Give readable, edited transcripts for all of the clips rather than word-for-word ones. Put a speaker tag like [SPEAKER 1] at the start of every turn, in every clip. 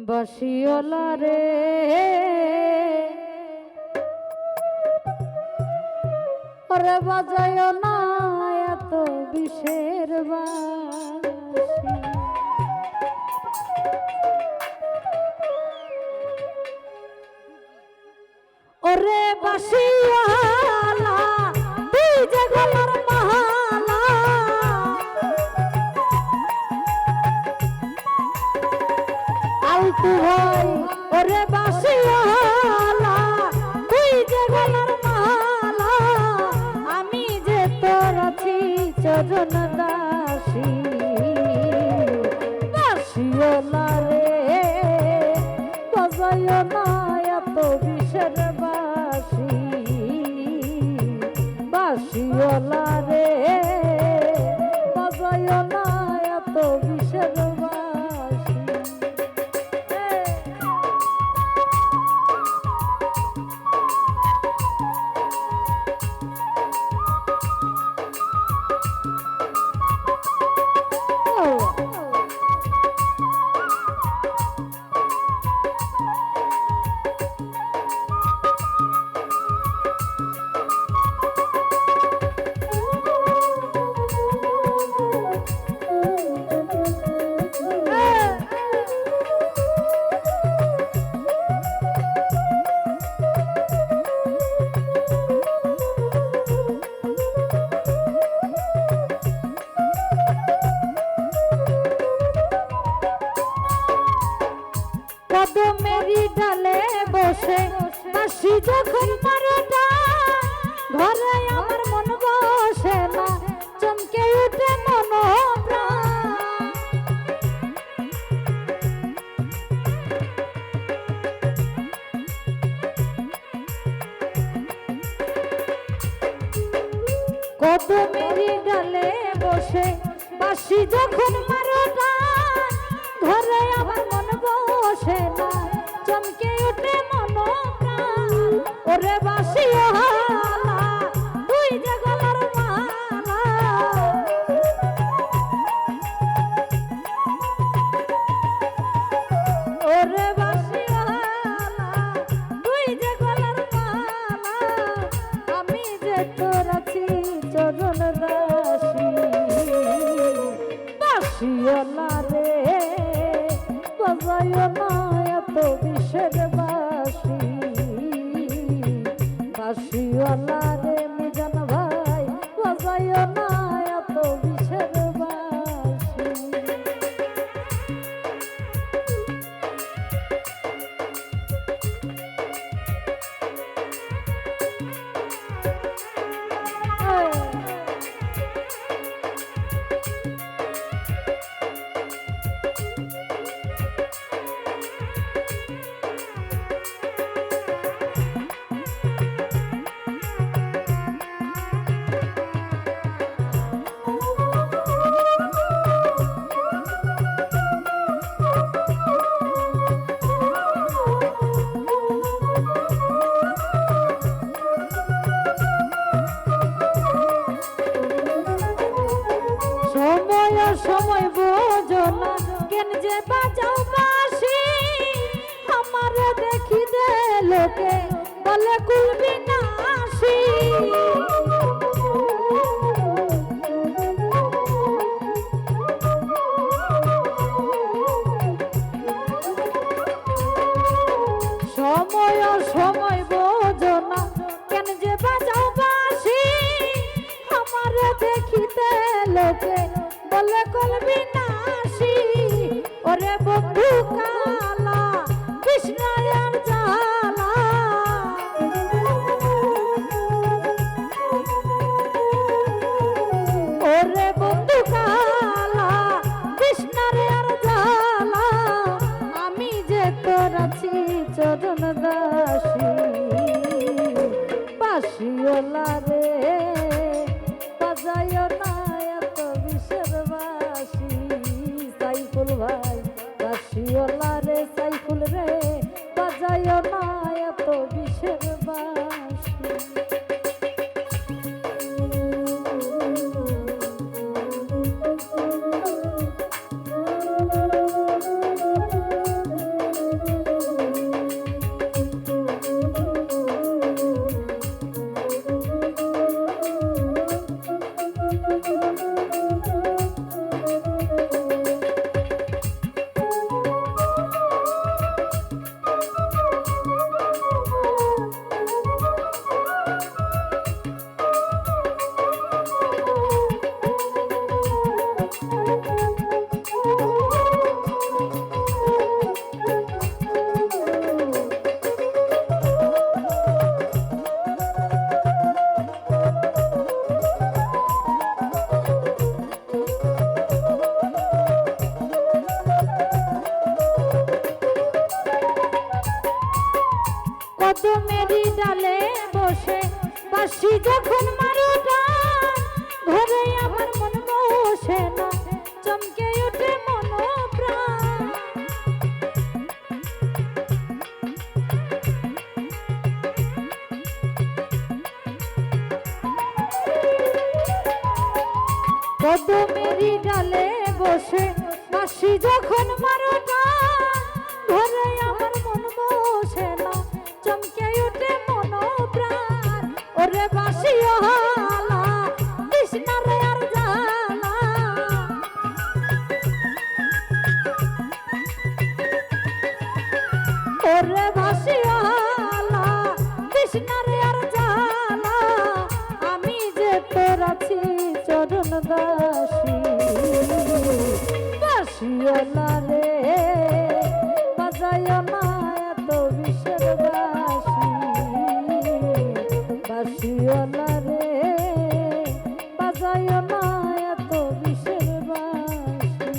[SPEAKER 1] বাঁশিওয়ালা রে ওরে বাজায় না এত বিষের বাঁশি ওরে বাঁশিওয়ালা তুই যে গলার মালা আলতু ভাই ওরে বাঁশিওয়ালা তুই যে গলার মালা আমি যে তোর আছি চরণ দাসী বাঁশিওয়ালা রে বাজায় না এত বিষের বাঁশি বাঁশিওয়ালা রে বাজায় না এত বিষের বাঁশি কদমেরি ডালে বসে বাঁশি যখন মারোটা ঘরে আমার মন বসে না চমকে উঠে মন কদমেরি ডালে বসে বাঁশি যখন মারোটা ঘরে আমার মন বসে না চমকে উঠে মন প্রাণ ওরে বাঁশিওয়ালা তুই যে গলার মালা ওরে বাঁশিওয়ালা তুই যে গলার মালা আমি যে তোর আছি চরণ দাসী বাঁশিওয়ালা রে বাজায় না এত বিষের বাঁশি বাঁশিওয়ালা রে মিজান ভাই বাজায় না এত বিষের বাঁশি সময় বোঝো না কেন যে বাজাও বাঁশি আমার দেখিতে লোকে বলে কুলবি নাশি সময় বোঝো না কেন যে বাজাও বাঁশি আমার দেখিতে লোকে বলে কলবি নাশি ওরে বন্ধু কালা কৃষ্ণায়ার জালা ওরে বন্ধু কালা কৃষ্ণায়ার জালা আমি যে তোর আছি চরণ দাসী বাঁশিওয়ালা রে বাজায় না এত বিষের বাঁশি সাইফুল ভাই বাঁশিওয়ালা রে সাইফুল রে বাজায় না এত বিষের বাঁশি বাঁশি যখন মারো টান ঘরে আমার মন বসে না চমকে ওঠে মন প্রাণ কদমেরই ডালে বসে বাঁশি যখন মারো টান ঘরে আমার মন বসে না চমকে ওঠে মন প্রাণ ওরে বাঁশি হালা কৃষ্ণারে আর জালা ওরে বাঁশি হালা কৃষ্ণারে আর জালা আমি যে তোর আছি চরণ দাসী বাঁশিওয়ালা রে বাজায় না এত বিষের বাঁশি বাঁশিওয়ালা রে বাজায় না এত বিষের বাঁশি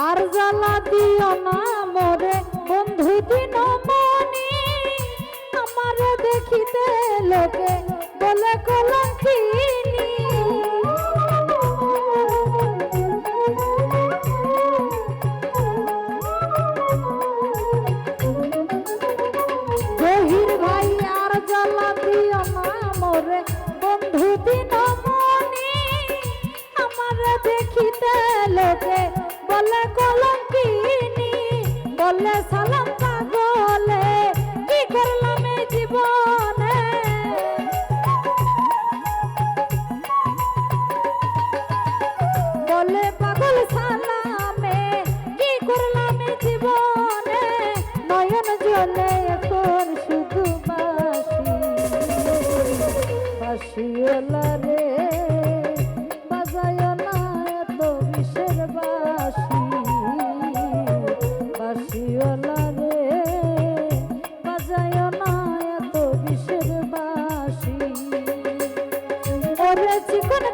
[SPEAKER 1] আর জ্বালা দিও না মোরে বন্ধু দিন মনি আমার দেখিতে লোকে বলে কলঙ্কিনী জহির ভাই আর জ্বালা দিও না মোরে বন্ধু দিন মনি আমার দেখিতে লোকে বলে কলঙ্কিনী বলে সালাম পাগলে কি করলাম এই জীবনে বলে পাগল সালামে কি করলাম এই জীবনে নয়ন জলে এখন শুধু বাঁশি বাঁশিওয়ালা রে বাজায় না এত বিষের বাঁশি বাঁশিওয়ালা রে বাজায় না এত বিষের বাঁশি ওরে চিকন